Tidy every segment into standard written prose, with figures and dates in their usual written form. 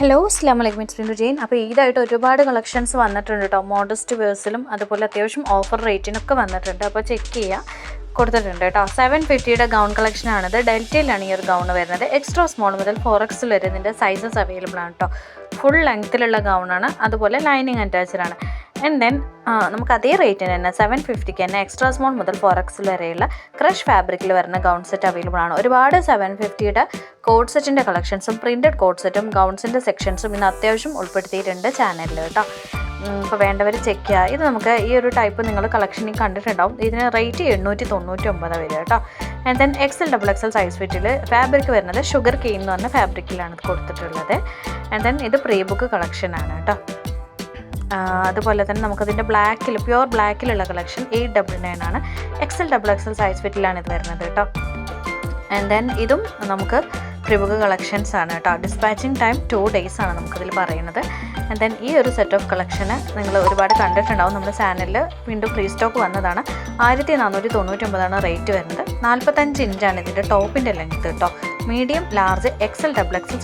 Hello അസ്സലാമു അലൈക്കും it's Jain. അപ്പോൾ ഈടായിട്ട് ഒരുപാട് കളക്ഷൻസ് വന്നിട്ടുണ്ട് കേട്ടോ. മോഡസ്റ്റ് വേഴ്സിലും അതുപോലെ അത്യാവശ്യം ഓഫർ റേറ്റിനൊക്കെ വന്നിട്ടുണ്ട്. അപ്പോൾ ചെക്ക് ചെയ്യുക, കൊടുത്തിട്ടുണ്ട് കേട്ടോ. 750 ഗൗൺ കളക്ഷനാണിത്. ഡെൽറ്റയിലാണ് ഈ ഒരു ഗൗൺ വരുന്നത്. എക്സ്ട്രാ സ്മോൾ മുതൽ 4X വരെ ഇതിൻ്റെ സൈസസ് അവൈലബിൾ ആണ് കേട്ടോ. ഫുൾ ലെങ്ത്തിലുള്ള ഗൗണാണ്, അതുപോലെ ലൈനിങ് അറ്റാച്ച്ഡ് ആണ്. ആൻഡ് ദെൻ നമുക്ക് അതേ റേറ്റിന് തന്നെ 750 തന്നെ എക്സ്ട്രാ സ്മോൾ മുതൽ 4X വരെയുള്ള ക്രഷ് ഫാബ്രിക്കിൽ വരുന്ന ഗൗൺ സെറ്റ് അവൈലബിൾ ആണ്. ഒരുപാട് 750 കോഡ് സെറ്റിൻ്റെ കളക്ഷൻസും പ്രിൻറ്റഡ് കോഡ് സെറ്റും ഗൗൺസിൻ്റെ സെക്ഷൻസും ഇന്ന് അത്യാവശ്യം ഉൾപ്പെടുത്തിയിട്ടുണ്ട് ചാനലിൽ കേട്ടോ. ഇപ്പോൾ വേണ്ടവർ ചെക്ക് ചെയ്യുക. ഇത് നമുക്ക് ഈ ഒരു ടൈപ്പ് നിങ്ങൾ കളക്ഷനിൽ കണ്ടിട്ടുണ്ടാവും. ഇതിന് റേറ്റ് 899 വരിക കേട്ടോ. ആൻഡ് ദെൻ XL സൈസ് ഫിറ്റിൽ ഫാബ്രിക് വരുന്നത് ഷുഗർ കെയിൻ എന്ന് പറഞ്ഞ ഫാബ്രിക്കിലാണ് ഇത് കൊടുത്തിട്ടുള്ളത്. ആൻഡ് ദെൻ ഇത് പ്രീ ബുക്ക് കളക്ഷനാണ് കേട്ടോ. അതുപോലെ തന്നെ നമുക്കതിൻ്റെ ബ്ലാക്കിൽ പ്യുവർ ബ്ലാക്കിലുള്ള കളക്ഷൻ 899 ആണ്. XL സൈസ് ഫിറ്റിലാണ് ഇത് വരുന്നത് കേട്ടോ. ആൻഡ് ദെൻ ഇതും നമുക്ക് പ്രിബുക്ക് കളക്ഷൻസ് ആണ് കേട്ടോ. ഡിസ്പാച്ചിങ് ടൈം 2 days ആണ് നമുക്കിതിൽ പറയുന്നത്. ആൻഡ് ദെൻ ഈ ഒരു സെറ്റ് ഓഫ് കളക്ഷന് നിങ്ങൾ ഒരുപാട് കണ്ടിട്ടുണ്ടാവും. നമ്മുടെ ചാനലിൽ വീണ്ടും റീസ്റ്റോക്ക് വന്നതാണ്. 1499 റേറ്റ് വരുന്നത്. 45 ഇഞ്ചാണ് ഇതിൻ്റെ ടോപ്പിൻ്റെ ലെങ്ത്ത് കേട്ടോ. Medium, large, XL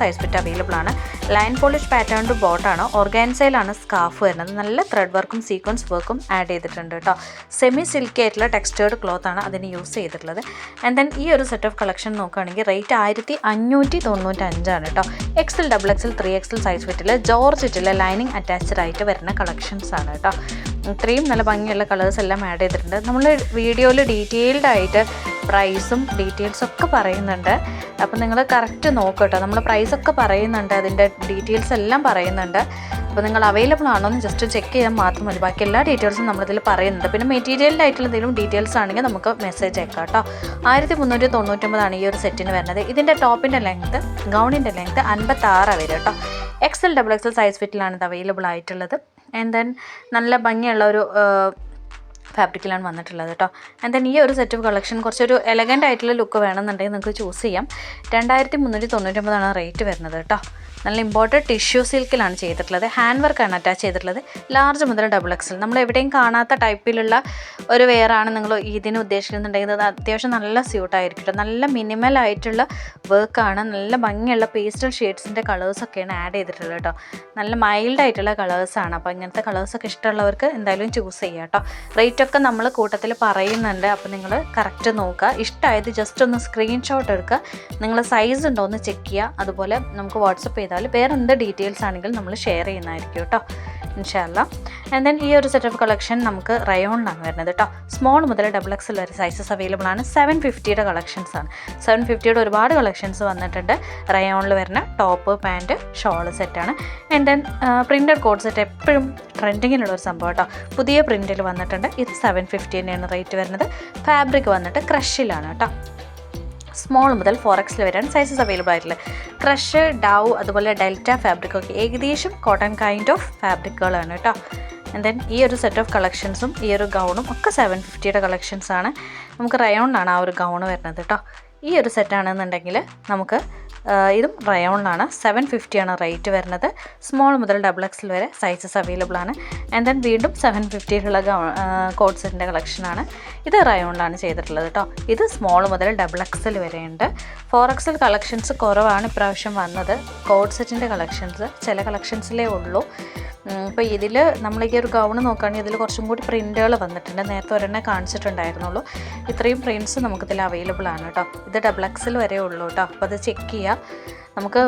size fit available ആണ്. ലൈൻ പോളിഷ് പാറ്റേൺഡ് ബോട്ടാണ്. ഓർഗാൻസയിലാണ് സ്കാർഫ് വരുന്നത്. നല്ല ത്രെഡ് വർക്കും സീക്വൻസ് വർക്കും ആഡ് ചെയ്തിട്ടുണ്ട് കേട്ടോ. സെമി സിൽക്കി ആയിട്ടുള്ള ടെക്സ്റ്റേർഡ് ക്ലോത്ത് ആണ് അതിന് യൂസ് ചെയ്തിട്ടുള്ളത്. ആൻഡ് ദെൻ ഈ ഒരു സെറ്റ് ഓഫ് കളക്ഷൻ നോക്കുകയാണെങ്കിൽ റേറ്റ് 1595 ആണ് കേട്ടോ. XL 3XL സൈസ് ഫിറ്റിൽ ജോർജറ്റിൽ ലൈനിങ് അറ്റാച്ച്ഡ് ആയിട്ട് വരുന്ന കളക്ഷൻസ് ആണ് കേട്ടോ. ഇത്രയും നല്ല ഭംഗിയുള്ള കളേഴ്സ് എല്ലാം ആഡ് ചെയ്തിട്ടുണ്ട്. നമ്മൾ വീഡിയോയിൽ ഡീറ്റെയിൽഡ് ആയിട്ട് പ്രൈസും ഡീറ്റെയിൽസും ഒക്കെ പറയുന്നുണ്ട്. അപ്പോൾ നിങ്ങൾ കറക്റ്റ് നോക്കട്ടോ. നമ്മൾ പ്രൈസൊക്കെ പറയുന്നുണ്ട്, അതിൻ്റെ ഡീറ്റെയിൽസ് എല്ലാം പറയുന്നുണ്ട്. അപ്പോൾ നിങ്ങൾ അവൈലബിൾ ആണോ എന്ന് ജസ്റ്റ് ചെക്ക് ചെയ്യാൻ മാത്രം മതി. ബാക്കി എല്ലാ ഡീറ്റെയിൽസും നമ്മളിതിൽ പറയുന്നുണ്ട്. പിന്നെ മെറ്റീരിയലിൻ്റെ ആയിട്ടുള്ള എന്തെങ്കിലും ഡീറ്റെയിൽസ് ആണെങ്കിൽ നമുക്ക് മെസ്സേജ് അയക്കാം കേട്ടോ. 1399 ഈ ഒരു സെറ്റിന് വരുന്നത്. ഇതിൻ്റെ ടോപ്പിൻ്റെ ലെങ്ത്ത്, ഗൗണിൻ്റെ ലെങ്ത്ത് 56 വരും കേട്ടോ. XL സൈസ് ഫിറ്റിലാണ് ഇത് അവൈലബിൾ ആയിട്ടുള്ളത്. ആൻഡ് ദെൻ നല്ല ഭംഗിയുള്ള ഒരു ഫാബ്രിക്കിലാണ് വന്നിട്ടുള്ളത് കേട്ടോ. ആൻഡ് ദെൻ ഈ ഒരു സെറ്റ് ഓഫ് കളക്ഷൻ കുറച്ചൊരു എലഗൻ്റ് ആയിട്ടുള്ള ലുക്ക് വേണമെന്നുണ്ടെങ്കിൽ നിങ്ങൾക്ക് ചൂസ് ചെയ്യാം. 2399 റേറ്റ് വരുന്നത് കേട്ടോ. നല്ല ഇമ്പോർട്ടൻറ്റ് ടിഷ്യൂ സിൽക്കിലാണ് ചെയ്തിട്ടുള്ളത്. ഹാൻഡ് വർക്കാണ് അറ്റാച്ച് ചെയ്തിട്ടുള്ളത്. ലാർജ് മുതൽ XL നമ്മൾ എവിടെയും കാണാത്ത ടൈപ്പിലുള്ള ഒരു വെയറാണ് നിങ്ങൾ ഇതിന് ഉദ്ദേശിക്കുന്നുണ്ടെങ്കിൽ അത് അത്യാവശ്യം നല്ല സ്യൂട്ടായിരിക്കും കേട്ടോ. നല്ല മിനിമൽ ആയിട്ടുള്ള വർക്കാണ്. നല്ല ഭംഗിയുള്ള പേസ്റ്റൽ ഷെയ്ഡ്സിൻ്റെ കളേഴ്സൊക്കെയാണ് ആഡ് ചെയ്തിട്ടുള്ളത് കേട്ടോ. നല്ല മൈൽഡ് ആയിട്ടുള്ള കളേഴ്സാണ്. അപ്പോൾ ഇങ്ങനത്തെ കളേഴ്സൊക്കെ ഇഷ്ടമുള്ളവർക്ക് എന്തായാലും ചൂസ് ചെയ്യാം കേട്ടോ. റേറ്റൊക്കെ നമ്മൾ കൂട്ടത്തിൽ പറയുന്നുണ്ട്. അപ്പോൾ നിങ്ങൾ കറക്റ്റ് നോക്കുക. ഇഷ്ടമായത് ജസ്റ്റ് ഒന്ന് സ്ക്രീൻഷോട്ട് എടുക്കുക. നിങ്ങൾ സൈസ് ഉണ്ടോ എന്ന് ചെക്ക് ചെയ്യുക. അതുപോലെ നമുക്ക് വാട്സപ്പ് ചെയ്താൽ വേറെ എന്ത് ഡീറ്റെയിൽസ് ആണെങ്കിലും നമ്മൾ ഷെയർ ചെയ്യുന്നതായിരിക്കും കേട്ടോ, ഇൻഷാല്ലാ. ആൻഡ് ദെൻ ഈ ഒരു സെറ്റ് ഓഫ് കളക്ഷൻ നമുക്ക് റയോണിലാണ് വരുന്നത് കേട്ടോ. സ്മോൾ മുതൽ XL വരെ സൈസസ് അവൈലബിൾ ആണ്. 750 കളക്ഷൻസ് ആണ്. 750 ഒരുപാട് കളക്ഷൻസ് വന്നിട്ടുണ്ട്. റയോണിൽ വരുന്ന ടോപ്പ്, പാൻറ്റ്, ഷോൾ സെറ്റാണ്. And then printed code set എപ്പോഴും ട്രെൻഡിങ്ങിലുള്ള ഒരു സംഭവം കേട്ടോ. പുതിയ പ്രിൻറ്റിൽ വന്നിട്ടുണ്ട്. ഇത് 750 തന്നെയാണ് റേറ്റ് വരുന്നത്. ഫാബ്രിക് വന്നിട്ട് ക്രഷിലാണ് കേട്ടോ. സ്മോൾ മുതൽ 4X വരെയാണ് സൈസസ് അവൈലബിൾ ആയിട്ടുള്ളത്. ക്രഷ്, ഡൗ, അതുപോലെ ഡെൽറ്റ ഫാബ്രിക്കൊക്കെ ഏകദേശം കോട്ടൺ കൈൻഡ് ഓഫ് ഫാബ്രിക്കുകളാണ് കേട്ടോ. ആൻഡ് ദെൻ ഈ ഒരു സെറ്റ് ഓഫ് കളക്ഷൻസും ഈ ഒരു ഗൗണും ഒക്കെ 750 കളക്ഷൻസാണ്. നമുക്ക് റയോണിലാണ് ആ ഒരു ഗൗണ് വരുന്നത് കേട്ടോ. ഈ ഒരു സെറ്റാണെന്നുണ്ടെങ്കിൽ നമുക്ക് ഇതും റയോണിലാണ്. 750 റേറ്റ് വരുന്നത്. സ്മോൾ മുതൽ XL വരെ സൈസസ് അവൈലബിൾ ആണ്. ആൻഡ് ദെൻ വീണ്ടും 750 കോഡ് സെറ്റിൻ്റെ കളക്ഷനാണ്. ഇത് റയോണിലാണ് ചെയ്തിട്ടുള്ളത് കേട്ടോ. ഇത് സ്മോൾ മുതൽ XL വരെയുണ്ട്. 4XL കളക്ഷൻസ് കുറവാണ് ഇപ്രാവശ്യം വന്നത്. കോഡ് സെറ്റിൻ്റെ കളക്ഷൻസ് ചില കളക്ഷൻസിലേ ഉള്ളൂ. ഇപ്പോൾ ഇതിൽ നമ്മൾ ഈ ഒരു ഗൗണ് നോക്കുകയാണെങ്കിൽ ഇതിൽ കുറച്ചും കൂടി പ്രിൻറ്റുകൾ വന്നിട്ടുണ്ട്. നേരത്തെ ഒരെണ്ണം കാണിച്ചിട്ടുണ്ടായിരുന്നുള്ളൂ. ഇത്രയും പ്രിൻറ്റ്സ് നമുക്കിതിൽ അവൈലബിൾ ആണ് കേട്ടോ. ഇത് XL വരെ ഉള്ളൂ കേട്ടോ. അപ്പോൾ അത് ചെക്ക് ചെയ്യുക. നമുക്ക്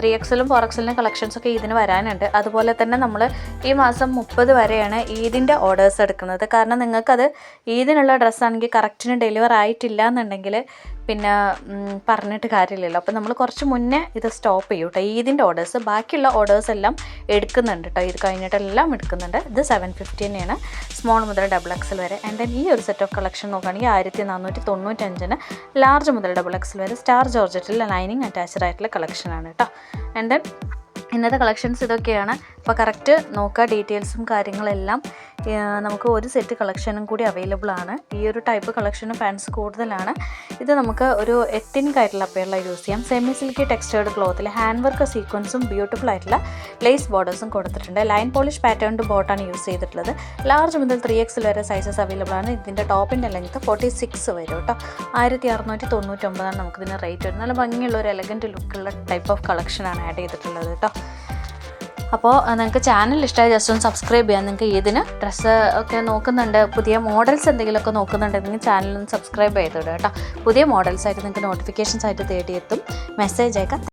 3XL 4XL കളക്ഷൻസൊക്കെ ഇതിന് വരാനുണ്ട്. അതുപോലെ തന്നെ നമ്മൾ ഈ മാസം 30 വരെയാണ് ഈദിൻ്റെ ഓർഡേഴ്സ് എടുക്കുന്നത്. കാരണം നിങ്ങൾക്കത് ഈദിനുള്ള ഡ്രസ്സാണെങ്കിൽ കറക്റ്റിന് ഡെലിവർ ആയിട്ടില്ല എന്നുണ്ടെങ്കിൽ പിന്നെ പറഞ്ഞിട്ട് കാര്യമില്ലല്ലോ. അപ്പോൾ നമ്മൾ കുറച്ച് മുന്നേ ഇത് സ്റ്റോപ്പ് ചെയ്യും കേട്ടോ. ഈദിൻ്റെ ഓർഡേഴ്സ്, ബാക്കിയുള്ള ഓർഡേഴ്സ് എല്ലാം എടുക്കുന്നുണ്ട് കേട്ടോ. ഇത് കഴിഞ്ഞിട്ടെല്ലാം എടുക്കുന്നുണ്ട്. ഇത് 750 തന്നെയാണ്. സ്മോൾ മുതൽ XL വരെ. ആൻഡ് ദെൻ ഈ ഒരു സെറ്റ് ഓഫ് കളക്ഷൻ നോക്കുകയാണെങ്കിൽ 1495 ലാർജ് മുതൽ XL വരെ സ്റ്റാർ ജോർജറ്റിൽ ലൈനിങ് അറ്റാച്ച്ഡ് ആയിട്ടുള്ള കളക്ഷനാണ് കേട്ടോ. ആൻഡ് ദെൻ ഇന്നത്തെ കളക്ഷൻസ് ഇതൊക്കെയാണ്. അപ്പോൾ കറക്റ്റ് നോക്കുക. ഡീറ്റെയിൽസും കാര്യങ്ങളെല്ലാം നമുക്ക് ഒരു സെറ്റ് കളക്ഷനും കൂടി അവൈലബിൾ ആണ്. ഈ ഒരു ടൈപ്പ് കളക്ഷന് ഫാൻസ് കൂടുതലാണ്. ഇത് നമുക്ക് ഒരു എത്തിനിക് ആയിട്ടുള്ള അപ്പയറിൽ യൂസ് ചെയ്യാം. സെമി സിൽക്കി ടെക്സ്റ്റേർഡ് ക്ലോത്തിൽ ഹാൻഡ് വർക്ക് സീക്വൻസും ബ്യൂട്ടിഫുൾ ആയിട്ടുള്ള ലേസ് ബോർഡേഴ്സും കൊടുത്തിട്ടുണ്ട്. ലൈൻ പോളിഷ് പാറ്റേൺഡ് ബോട്ടാണ് യൂസ് ചെയ്തിട്ടുള്ളത്. ലാർജ് മുതൽ 3XL വരെ സൈസസ് അവൈലബിൾ ആണ്. ഇതിൻ്റെ ടോപ്പിൻ്റെ ലെങ്ത്ത് 46 വരും കേട്ടോ. 1699 നമുക്കിതിന് റേറ്റ് വരും. നല്ല ഭംഗിയുള്ള ഒരു എലഗൻറ്റ് ലുക്കുള്ള ടൈപ്പ് ഓഫ് കളക്ഷനാണ് ആഡ് ചെയ്തിട്ടുള്ളത് കേട്ടോ. അപ്പോൾ നിങ്ങൾക്ക് ചാനൽ ഇഷ്ടമായി ജസ്റ്റ് ഒന്ന് സബ്സ്ക്രൈബ് ചെയ്യാം. നിങ്ങൾക്ക് ഇതിന് ഡ്രസ്സ് ഒക്കെ നോക്കുന്നുണ്ട്, പുതിയ മോഡൽസ് എന്തെങ്കിലുമൊക്കെ നോക്കുന്നുണ്ടെങ്കിൽ ചാനലൊന്ന് സബ്സ്ക്രൈബ് ചെയ്തിടുക കേട്ടോ. പുതിയ മോഡൽസായിട്ട് നിങ്ങൾക്ക് നോട്ടിഫിക്കേഷൻസ് ആയിട്ട് തേടിയെത്തും. മെസ്സേജ് അയക്കാം.